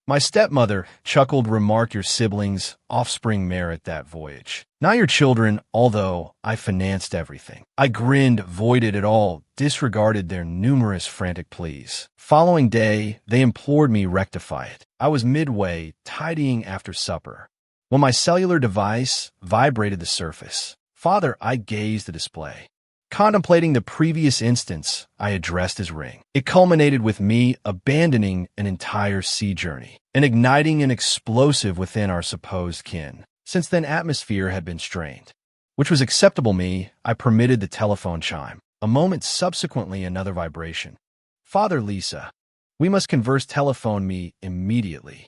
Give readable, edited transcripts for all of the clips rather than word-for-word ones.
My stepmother chuckled, remarked, your siblings' offspring merit that voyage. Not your children, although I financed everything. I grinned, voided it all, disregarded their numerous frantic pleas. Following day, they implored me rectify it. I was midway, tidying after supper, when my cellular device vibrated the surface. Father, I gazed the display. Contemplating the previous instance, I addressed his ring. It culminated with me abandoning an entire sea journey and igniting an explosive within our supposed kin. Since then, atmosphere had been strained, which was acceptable me. I permitted the telephone chime. A moment subsequently, another vibration. Father, Lisa, we must converse. Telephone me immediately.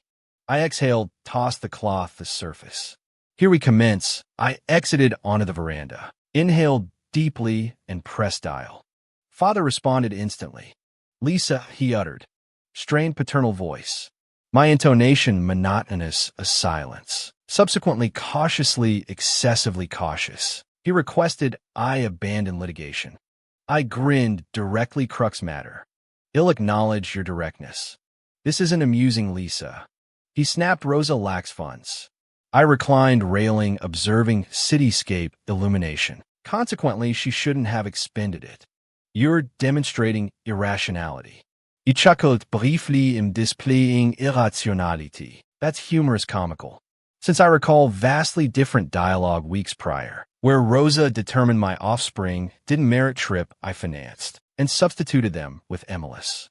I exhaled, tossed the cloth the surface. Here we commence. I exited onto the veranda, inhaled deeply, and pressed dial. Father responded instantly. Lisa, he uttered. Strained paternal voice. My intonation monotonous, a silence. Subsequently cautiously, excessively cautious. He requested I abandon litigation. I grinned, directly crux matter. Ill acknowledge your directness. This isn't amusing, Lisa. He snapped. Rosa lacks funds. I reclined, railing, observing cityscape illumination. Consequently, she shouldn't have expended it. You're demonstrating irrationality. He chuckled briefly in displaying irrationality. That's humorous comical. Since I recall vastly different dialogue weeks prior, where Rosa determined my offspring didn't merit trip I financed, and substituted them with MLS.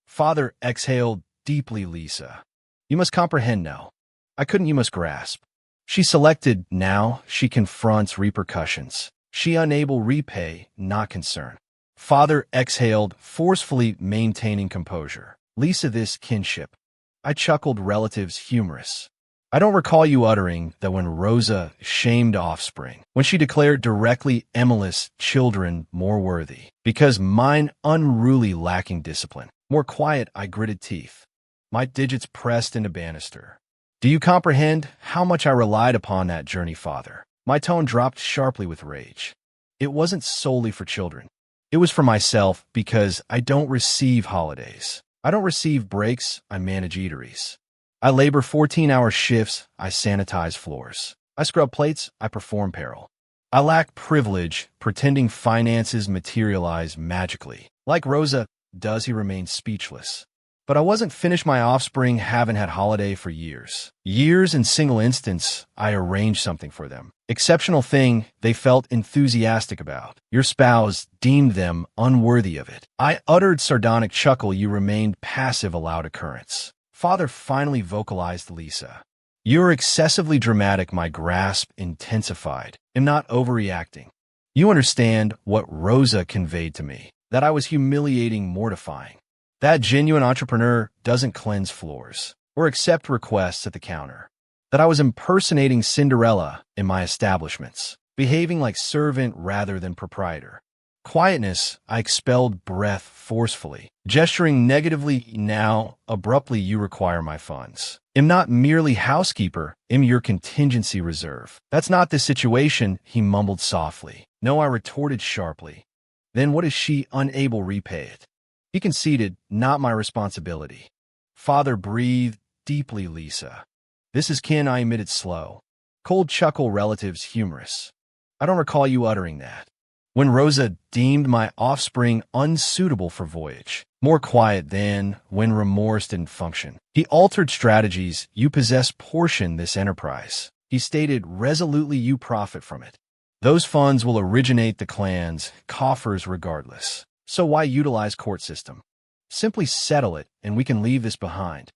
Father exhaled deeply. Lisa, you must comprehend now. I couldn't. You must grasp. She selected. Now she confronts repercussions. She unable repay, not concern. Father exhaled, forcefully maintaining composure. Lisa, this kinship. I chuckled, relatives humorous. I don't recall you uttering that when Rosa shamed offspring, when she declared directly Emily's children more worthy, because mine unruly lacking discipline. More quiet, I gritted teeth. My digits pressed into banister. Do you comprehend how much I relied upon that journey, Father? My tone dropped sharply with rage. It wasn't solely for children. It was for myself, because I don't receive holidays. I don't receive breaks. I manage eateries. I labor 14-hour shifts. I sanitize floors. I scrub plates. I perform peril. I lack privilege, pretending finances materialize magically. Like Rosa, does he remain speechless? But I wasn't finished. My offspring haven't had holiday for years. Years. In single instance, I arranged something for them. Exceptional thing they felt enthusiastic about. Your spouse deemed them unworthy of it. I uttered sardonic chuckle. You remained passive. Allowed occurrence. Father finally vocalized. Lisa, you're excessively dramatic. My grasp intensified. I'm not overreacting. You understand what Rosa conveyed to me. That I was humiliating, mortifying. That genuine entrepreneur doesn't cleanse floors or accept requests at the counter. That I was impersonating Cinderella in my establishments, behaving like servant rather than proprietor. Quietness, I expelled breath forcefully, gesturing negatively. Now, abruptly, you require my funds. Am not merely housekeeper, am your contingency reserve. That's not the situation, he mumbled softly. No, I retorted sharply. Then what is she unable repay it? He conceded, not my responsibility. Father breathed deeply. Lisa, this is kin. I emitted slow. Cold chuckle. Relatives humorous. I don't recall you uttering that. When Rosa deemed my offspring unsuitable for voyage. More quiet than when remorse didn't function. He altered strategies. You possess portion this enterprise. He stated resolutely. You profit from it. Those funds will originate the clan's coffers regardless. So why utilize court system? Simply settle it, and we can leave this behind.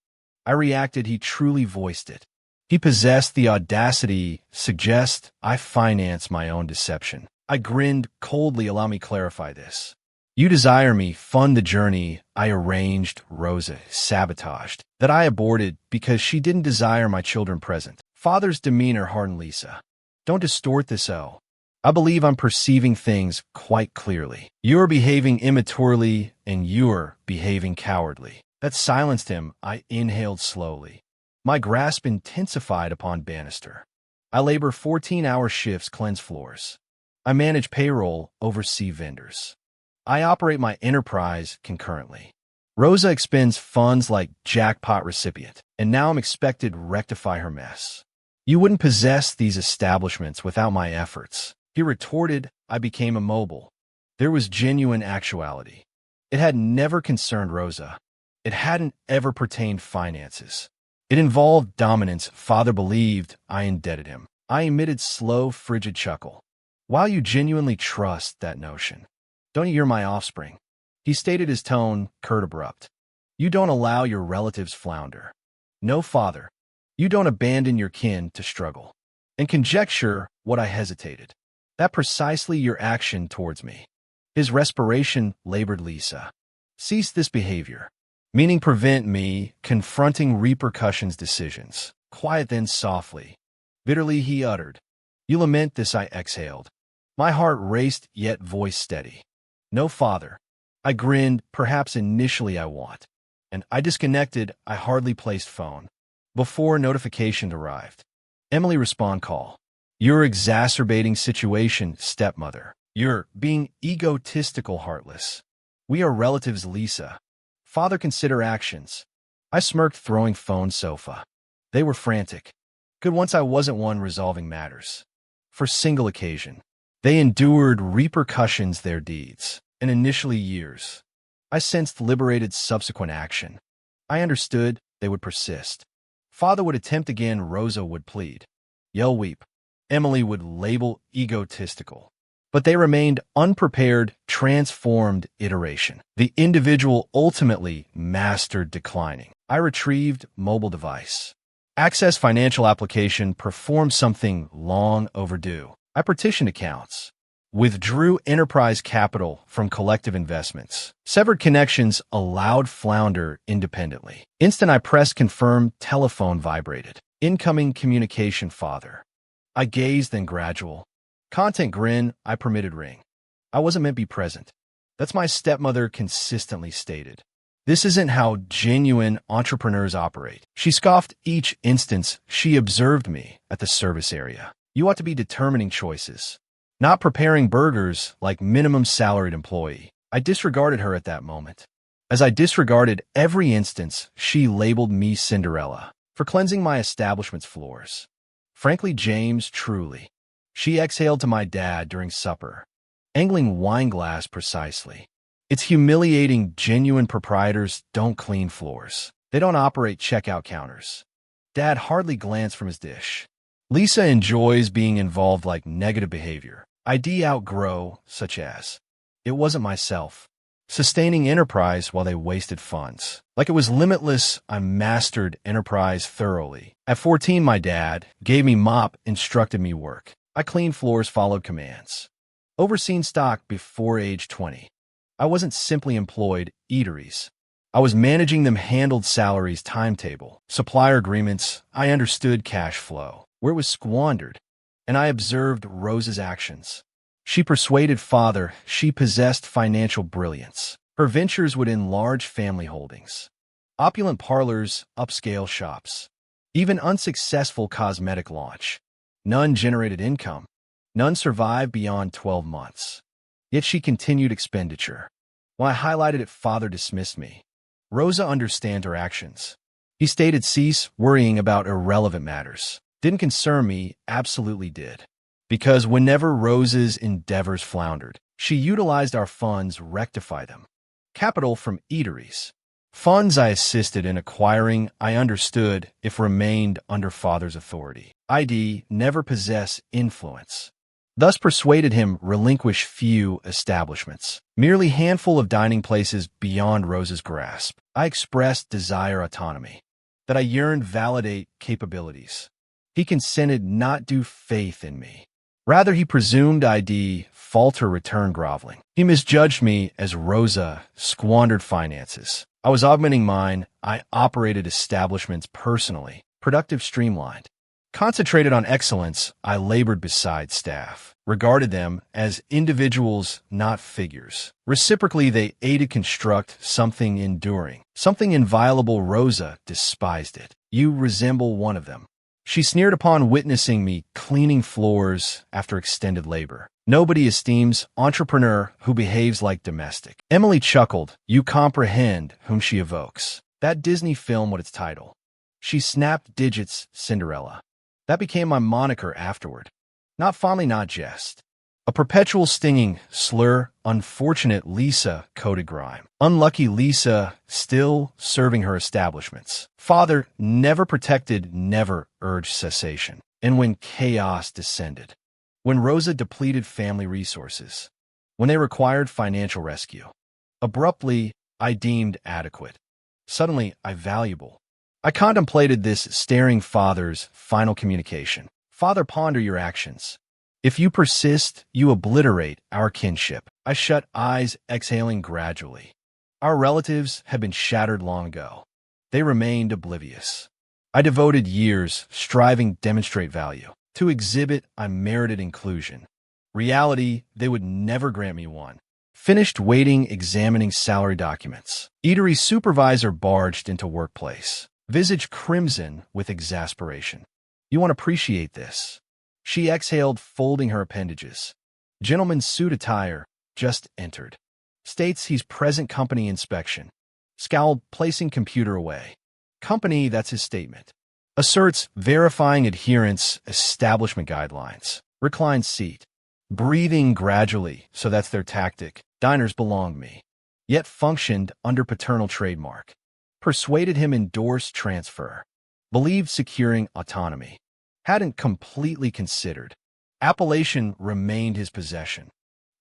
I reacted. He truly voiced it. He possessed the audacity suggest I finance my own deception. I grinned coldly. Allow me clarify this. You desire me fund the journey I arranged. Rosa sabotaged. That I aborted because she didn't desire my children present. Father's demeanor hardened. Lisa, don't distort this. I believe I'm perceiving things quite clearly. You're behaving immaturely, and you're behaving cowardly. That silenced him. I inhaled slowly. My grasp intensified upon banister. I labor 14-hour shifts, cleanse floors. I manage payroll, oversee vendors. I operate my enterprise concurrently. Rosa expends funds like jackpot recipient, and now I'm expected to rectify her mess. You wouldn't possess these establishments without my efforts. He retorted. I became immobile. There was genuine actuality. It had never concerned Rosa. It hadn't ever pertained finances. It involved dominance. Father believed I indebted him. I emitted slow, frigid chuckle. While you genuinely trust that notion, don't you? You're my offspring. He stated, his tone curt, abrupt. You don't allow your relatives flounder. No, father. You don't abandon your kin to struggle. And conjecture what I hesitated. That precisely your action towards me. His respiration labored. Lisa, cease this behavior. Meaning prevent me confronting repercussions decisions. Quiet then softly. Bitterly he uttered. You lament this, I exhaled. My heart raced, yet voice steady. No, father. I grinned. Perhaps initially I want. And I disconnected. I hardly placed phone. Before notification arrived. Emily respond call. You're exacerbating situation, stepmother. You're being egotistical, heartless. We are relatives, Lisa. Father, consider actions. I smirked, throwing phone sofa. They were frantic. Good, once I wasn't one resolving matters. For single occasion. They endured repercussions, their deeds, and initially years. I sensed liberated subsequent action. I understood they would persist. Father would attempt again, Rosa would plead. Yell, weep. Emily would label egotistical. But they remained unprepared, transformed iteration. The individual ultimately mastered declining. I retrieved mobile device. Access financial application, performed something long overdue. I partitioned accounts. Withdrew enterprise capital from collective investments. Severed connections, allowed flounder independently. Instant I pressed confirm, telephone vibrated. Incoming communication, father. I gazed, then gradual. Content grin, I permitted ring. I wasn't meant to be present. That's my stepmother consistently stated. This isn't how genuine entrepreneurs operate. She scoffed each instance she observed me at the service area. You ought to be determining choices. Not preparing burgers like minimum salaried employee. I disregarded her at that moment. As I disregarded every instance, she labeled me Cinderella for cleansing my establishment's floors. Frankly, James, truly. She exhaled to my dad during supper, angling wine glass precisely. It's humiliating. Genuine proprietors don't clean floors. They don't operate checkout counters. Dad hardly glanced from his dish. Lisa enjoys being involved like negative behavior. ID outgrow, such as, it wasn't myself. Sustaining enterprise while they wasted funds. Like it was limitless, I mastered enterprise thoroughly. At 14, my dad gave me mop, instructed me work. I cleaned floors, followed commands. Overseen stock before age 20. I wasn't simply employed, eateries. I was managing them, handled salaries, timetable, supplier agreements. I understood cash flow, where it was squandered, and I observed Rose's actions. She persuaded father. She possessed financial brilliance. Her ventures would enlarge family holdings. Opulent parlors, upscale shops. Even unsuccessful cosmetic launch. None generated income. None survived beyond 12 months. Yet she continued expenditure. When I highlighted it, father dismissed me. Rosa understand her actions. He stated, cease worrying about irrelevant matters. Didn't concern me, absolutely did. Because whenever Rosa's endeavors floundered, she utilized our funds to rectify them. Capital from eateries. Funds I assisted in acquiring, I understood, if remained under father's authority. ID never possess influence. Thus persuaded him relinquish few establishments. Merely handful of dining places beyond Rosa's grasp. I expressed desire autonomy. That I yearned validate capabilities. He consented not due faith in me. Rather, he presumed ID falter return groveling. He misjudged me as Rosa squandered finances. I was augmenting mine. I operated establishments personally. Productive, streamlined. Concentrated on excellence, I labored beside staff. Regarded them as individuals, not figures. Reciprocally, they aided construct something enduring. Something inviolable. Rosa despised it. You resemble one of them. She sneered upon witnessing me cleaning floors after extended labor. Nobody esteems entrepreneur who behaves like domestic. Emily chuckled. You comprehend whom she evokes. That Disney film with its title. She snapped digits, Cinderella. That became my moniker afterward. Not fondly, not jest. A perpetual stinging slur, unfortunate Lisa coded grime. Unlucky Lisa still serving her establishments. Father never protected, never urged cessation. And when chaos descended, when Rosa depleted family resources, when they required financial rescue, abruptly I deemed adequate. Suddenly I valuable. I contemplated this staring father's final communication. Father, ponder your actions. If you persist, you obliterate our kinship. I shut eyes, exhaling gradually. Our relatives had been shattered long ago. They remained oblivious. I devoted years striving to demonstrate value. To exhibit, I merited inclusion. Reality, they would never grant me one. Finished waiting, examining salary documents. Eatery supervisor barged into workplace. Visage crimson with exasperation. You won't appreciate this. She exhaled, folding her appendages. Gentleman's suit attire, just entered. States he's present company inspection. Scowled, placing computer away. Company, that's his statement. Asserts verifying adherence, establishment guidelines. Reclined seat. Breathing gradually, so that's their tactic. Diners belong me. Yet functioned under paternal trademark. Persuaded him endorsed transfer. Believed securing autonomy. Hadn't completely considered. Appellation remained his possession.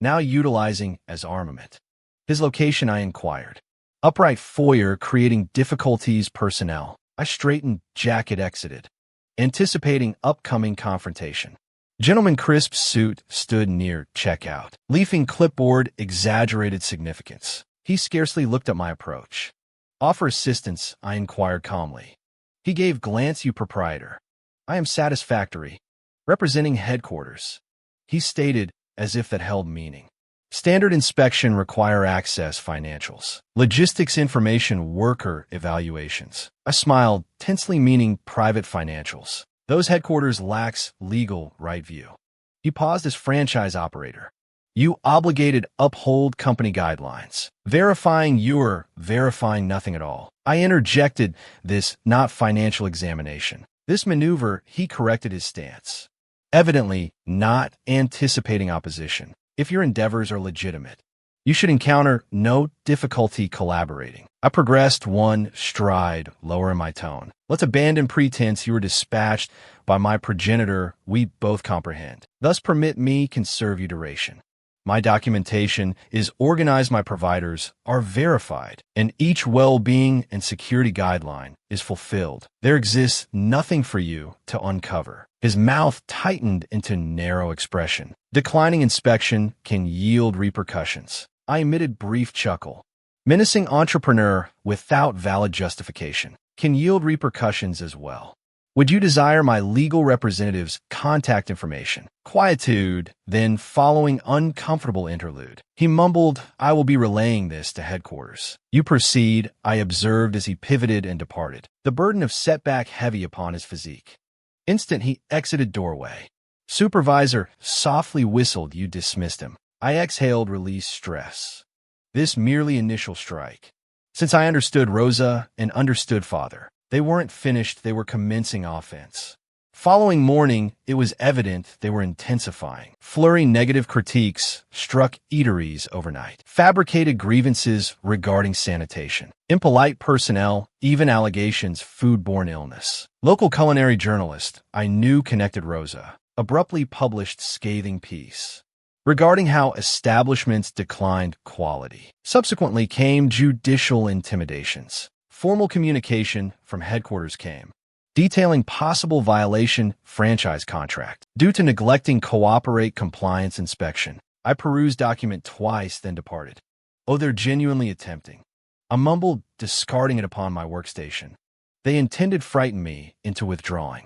Now utilizing as armament. His location I inquired. Upright foyer creating difficulties personnel. I straightened, jacket exited. Anticipating upcoming confrontation. Gentleman crisp suit stood near checkout. Leafing clipboard exaggerated significance. He scarcely looked at my approach. Offer assistance, I inquired calmly. He gave glance, you proprietor. I am satisfactory. Representing headquarters. He stated as if that held meaning. Standard inspection require access financials. Logistics information worker evaluations. I smiled, tensely meaning private financials. Those headquarters lacks legal right view. He paused as franchise operator. You obligated uphold company guidelines. Verifying you're verifying nothing at all. I interjected this not financial examination. This maneuver, he corrected his stance. Evidently not anticipating opposition. If your endeavors are legitimate, you should encounter no difficulty collaborating. I progressed one stride lower in my tone. Let's abandon pretense you were dispatched by my progenitor we both comprehend. Thus permit me conserve you duration. My documentation is organized, my providers are verified, and each well-being and security guideline is fulfilled. There exists nothing for you to uncover. His mouth tightened into narrow expression. Declining inspection can yield repercussions. I emitted brief chuckle. Menacing entrepreneur without valid justification can yield repercussions as well. Would you desire my legal representative's contact information? Quietude, then following uncomfortable interlude. He mumbled, I will be relaying this to headquarters. You proceed, I observed as he pivoted and departed. The burden of setback heavy upon his physique. Instant he exited doorway. Supervisor softly whistled, you dismissed him. I exhaled, released stress. This merely initial strike. Since I understood Rosa and understood father, they weren't finished, they were commencing offense. Following morning, it was evident they were intensifying. Flurry negative critiques struck eateries overnight. Fabricated grievances regarding sanitation. Impolite personnel, even allegations foodborne illness. Local culinary journalist I knew connected Rosa, abruptly published scathing piece regarding how establishments declined quality. Subsequently came judicial intimidations. Formal communication from headquarters came, detailing possible violation franchise contract due to neglecting cooperate compliance inspection. I perused document twice, then departed. Oh, they're genuinely attempting. I mumbled, discarding it upon my workstation. They intended frighten me into withdrawing.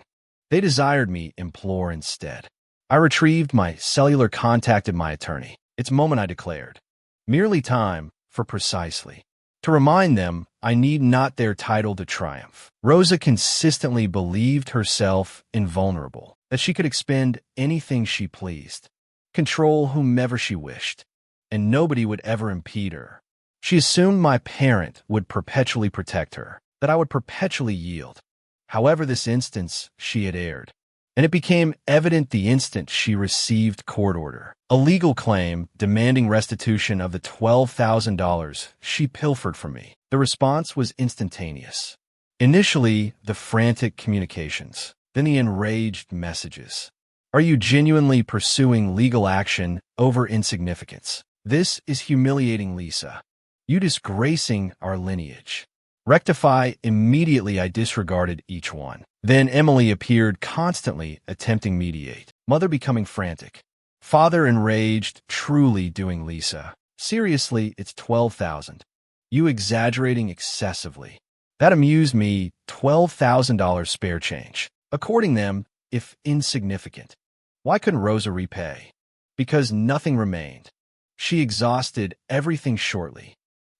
They desired me implore instead. I retrieved my cellular, contacted my attorney. It's moment, I declared. Merely time for precisely To remind them, I need not their title to triumph. Rosa consistently believed herself invulnerable, that she could expend anything she pleased, control whomever she wished, and nobody would ever impede her. She assumed my parent would perpetually protect her, that I would perpetually yield. However, this instance she had erred, and it became evident the instant she received court order, a legal claim demanding restitution of the $12,000 she pilfered from me. The response was instantaneous. Initially, the frantic communications, then the enraged messages. Are you genuinely pursuing legal action over insignificance? This is humiliating, Lisa. You disgracing our lineage. Rectify immediately. I disregarded each one. Then Emily appeared, constantly attempting mediate. Mother becoming frantic. Father enraged, truly doing Lisa. Seriously, it's 12,000. You exaggerating excessively. That amused me. $12,000 spare change. According them, if insignificant. Why couldn't Rosa repay? Because nothing remained. She exhausted everything shortly.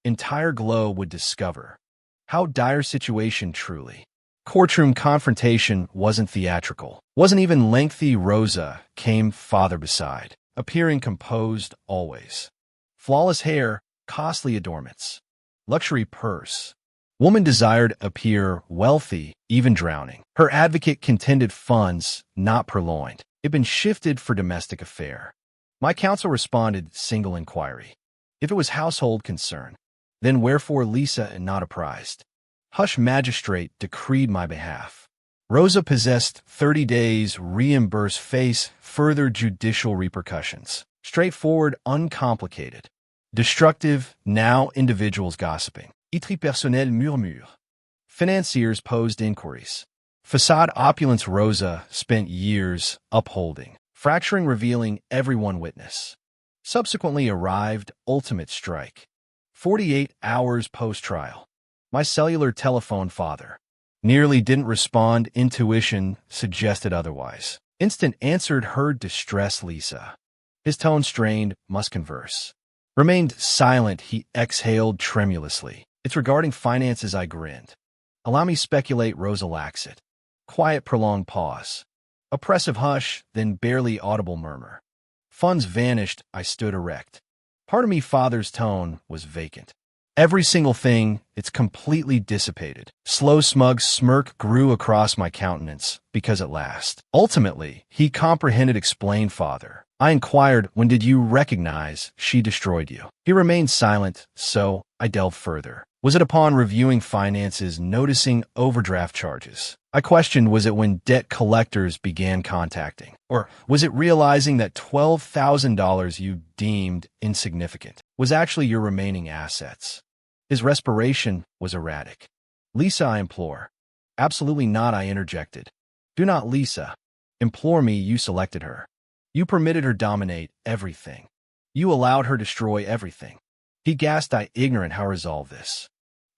Entire globe would discover. How dire situation truly. Courtroom confrontation wasn't theatrical. Wasn't even lengthy. Rosa came father beside, appearing composed always. Flawless hair, costly adornments. Luxury purse. Woman desired appear wealthy, even drowning. Her advocate contended funds, not purloined. It been shifted for domestic affair. My counsel responded, single inquiry. If it was household concern, then wherefore Lisa and not apprised? Hush magistrate decreed my behalf. Rosa possessed 30 days reimburse face further judicial repercussions. Straightforward, uncomplicated. Destructive, now individuals gossiping. Itri personnel murmure. Financiers posed inquiries. Facade opulence. Rosa spent years upholding. Fracturing revealing everyone witness. Subsequently arrived ultimate strike. 48 hours post-trial. My cellular telephone father. Nearly didn't respond. Intuition suggested otherwise. Instant answered heard distress Lisa. His tone strained, must converse. Remained silent. He exhaled tremulously. It's regarding finances. I grinned. Allow me speculate. Rosa lacks it. Quiet prolonged pause. Oppressive hush, then barely audible murmur. Funds vanished. I stood erect. Part of me father's tone was vacant. Every single thing, it's completely dissipated. Slow smug smirk grew across my countenance, because at last. Ultimately, he comprehended. Explained father. I inquired, when did you recognize she destroyed you? He remained silent, so I delved further. Was it upon reviewing finances, noticing overdraft charges? I questioned, was it when debt collectors began contacting? Or was it realizing that $12,000 you deemed insignificant was actually your remaining assets? His respiration was erratic. Lisa, I implore. Absolutely not, I interjected. Do not, Lisa. Implore me. You selected her. You permitted her dominate everything. You allowed her destroy everything. He gasped. I ignorant how to resolve this.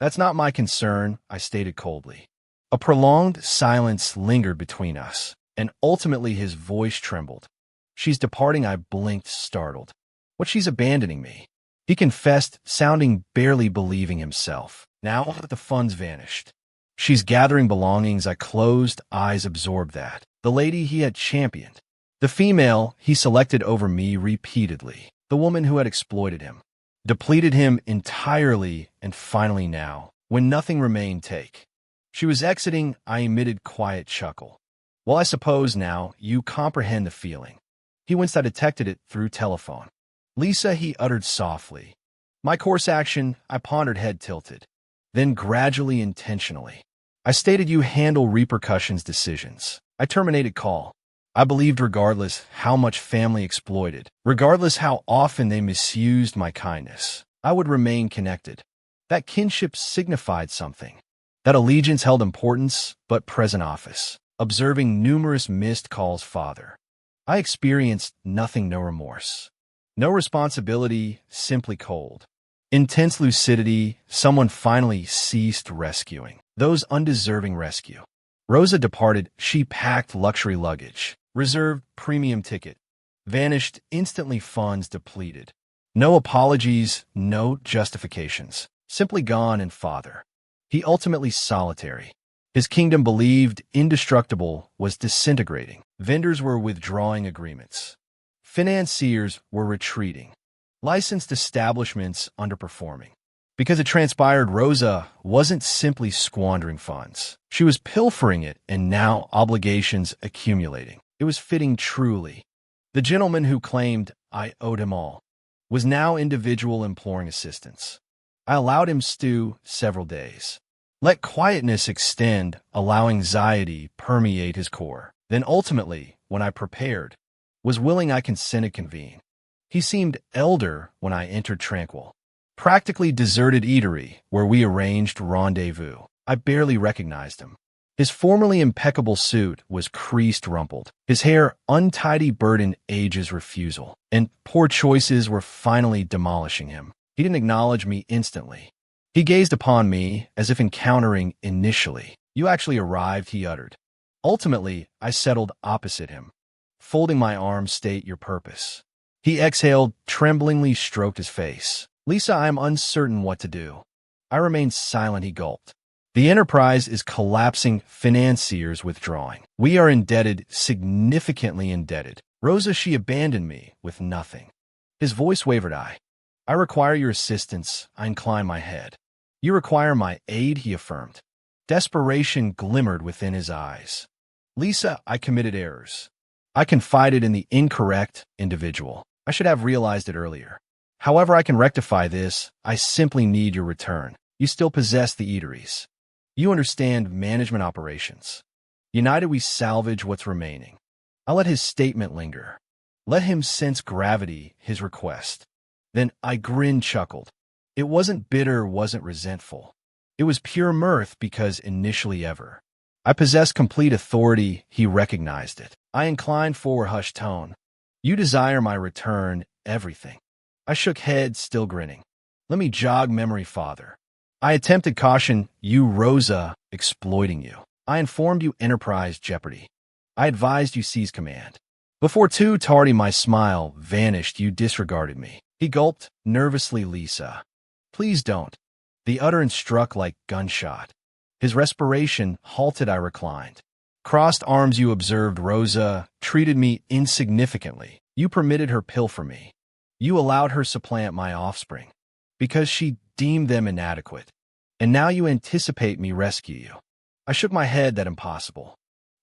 That's not my concern, I stated coldly. A prolonged silence lingered between us, and ultimately his voice trembled. She's departing. I blinked, startled. What, she's abandoning me? He confessed, sounding barely believing himself. Now that the funds vanished. She's gathering belongings. I closed eyes, absorbed that. The lady he had championed. The female he selected over me repeatedly. The woman who had exploited him. Depleted him entirely, and finally now, when nothing remained, take. She was exiting. I emitted quiet chuckle. Well, I suppose now you comprehend the feeling. He winced. I detected it through telephone. Lisa, he uttered softly. My course action, I pondered, head tilted. Then gradually, intentionally. I stated you handle repercussions decisions. I terminated call. I believed regardless how much family exploited, regardless how often they misused my kindness, I would remain connected. That kinship signified something. That allegiance held importance, but present office. Observing numerous missed calls father. I experienced nothing, no remorse. No responsibility, simply cold. Intense lucidity, someone finally ceased rescuing. Those undeserving rescue. Rosa departed. She packed luxury luggage. Reserved premium ticket. Vanished instantly, funds depleted. No apologies, no justifications. Simply gone and father. He ultimately solitary. His kingdom believed indestructible was disintegrating. Vendors were withdrawing agreements. Financiers were retreating. Licensed establishments underperforming. Because it transpired Rosa wasn't simply squandering funds. She was pilfering it, and now obligations accumulating. It was fitting truly. The gentleman who claimed I owed him all was now individual imploring assistance. I allowed him stew several days. Let quietness extend, allow anxiety permeate his core. Then ultimately, when I prepared, was willing I consented convene. He seemed elder when I entered tranquil. Practically deserted eatery where we arranged rendezvous. I barely recognized him. His formerly impeccable suit was creased rumpled. His hair untidy burdened age's refusal. And poor choices were finally demolishing him. He didn't acknowledge me instantly. He gazed upon me as if encountering initially. You actually arrived, he uttered. Ultimately, I settled opposite him. Folding my arms, state your purpose. He exhaled, tremblingly stroked his face. Lisa, I am uncertain what to do. I remained silent, he gulped. The enterprise is collapsing, financiers withdrawing. We are indebted, significantly indebted. Rosa, she abandoned me with nothing. His voice wavered. I require your assistance. I inclined my head. You require my aid, he affirmed. Desperation glimmered within his eyes. Lisa, I committed errors. I confided in the incorrect individual. I should have realized it earlier. However, I can rectify this. I simply need your return. You still possess the eateries. You understand management operations. United, we salvage what's remaining. I let his statement linger. Let him sense gravity, his request. Then I grinned, chuckled. It wasn't bitter, wasn't resentful. It was pure mirth because initially ever. I possessed complete authority, he recognized it. I inclined forward, hushed tone. You desire my return, everything. I shook head, still grinning. Let me jog memory, father. I attempted caution, you Rosa, exploiting you. I informed you enterprise jeopardy. I advised you seize command. Before too tardy my smile vanished, you disregarded me. He gulped, nervously, Lisa. Please don't. The utterance struck like gunshot. His respiration halted, I reclined. Crossed arms, you observed Rosa, treated me insignificantly. You permitted her pilfer me. You allowed her supplant my offspring, because she deemed them inadequate. And now you anticipate me rescue you. I shook my head, that impossible.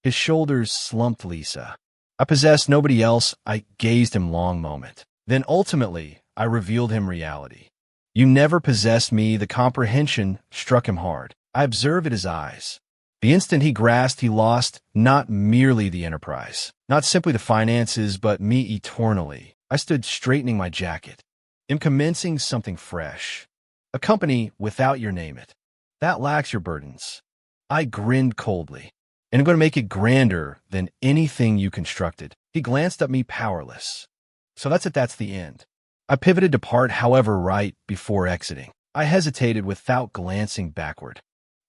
His shoulders slumped, Lisa. I possessed nobody else. I gazed him long moment. Then ultimately, I revealed him reality. You never possessed me. The comprehension struck him hard. I observed at his eyes. The instant he grasped, he lost not merely the enterprise, not simply the finances, but me eternally. I stood straightening my jacket. Am commencing something fresh. A company without your name it. That lacks your burdens. I grinned coldly. And I'm going to make it grander than anything you constructed. He glanced at me, powerless. So that's it, that's the end. I pivoted to part, however, right before exiting. I hesitated without glancing backward.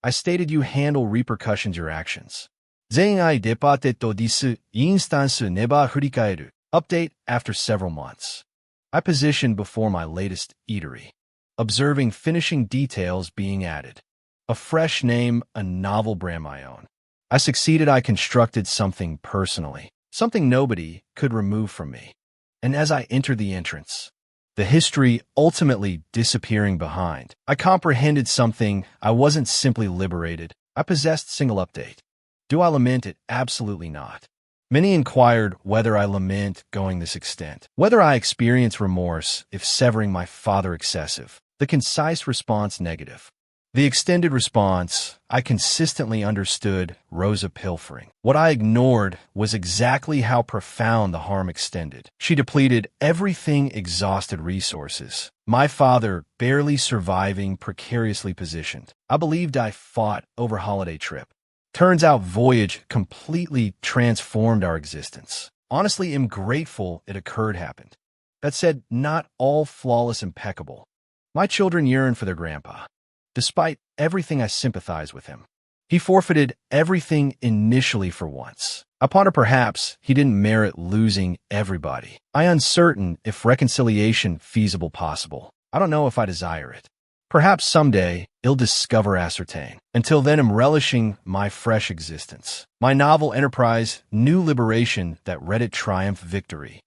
I stated you handle repercussions your actions. 前愛デパテとディスインスタンスネバ振り返る. Update after several months. I positioned before my latest eatery, observing finishing details being added. A fresh name, a novel brand my own. I succeeded. I constructed something personally, something nobody could remove from me. And as I entered the entrance, the history ultimately disappearing behind, I comprehended something. I wasn't simply liberated. I possessed single update. Do I lament it? Absolutely not. Many inquired whether I lament going this extent, whether I experience remorse if severing my father excessive. The concise response, negative. The extended response, I consistently understood Rosa pilfering. What I ignored was exactly how profound the harm extended. She depleted everything, exhausted resources. My father barely surviving, precariously positioned. I believed I fought over holiday trip. Turns out voyage completely transformed our existence. Honestly, am grateful it happened. That said, not all flawless, impeccable. My children yearn for their grandpa. Despite everything, I sympathize with him. He forfeited everything initially for once. I ponder perhaps he didn't merit losing everybody. I uncertain if reconciliation feasible possible. I don't know if I desire it. Perhaps someday I'll discover ascertain. Until then, I'm relishing my fresh existence. My novel enterprise, new liberation, that Reddit triumph victory.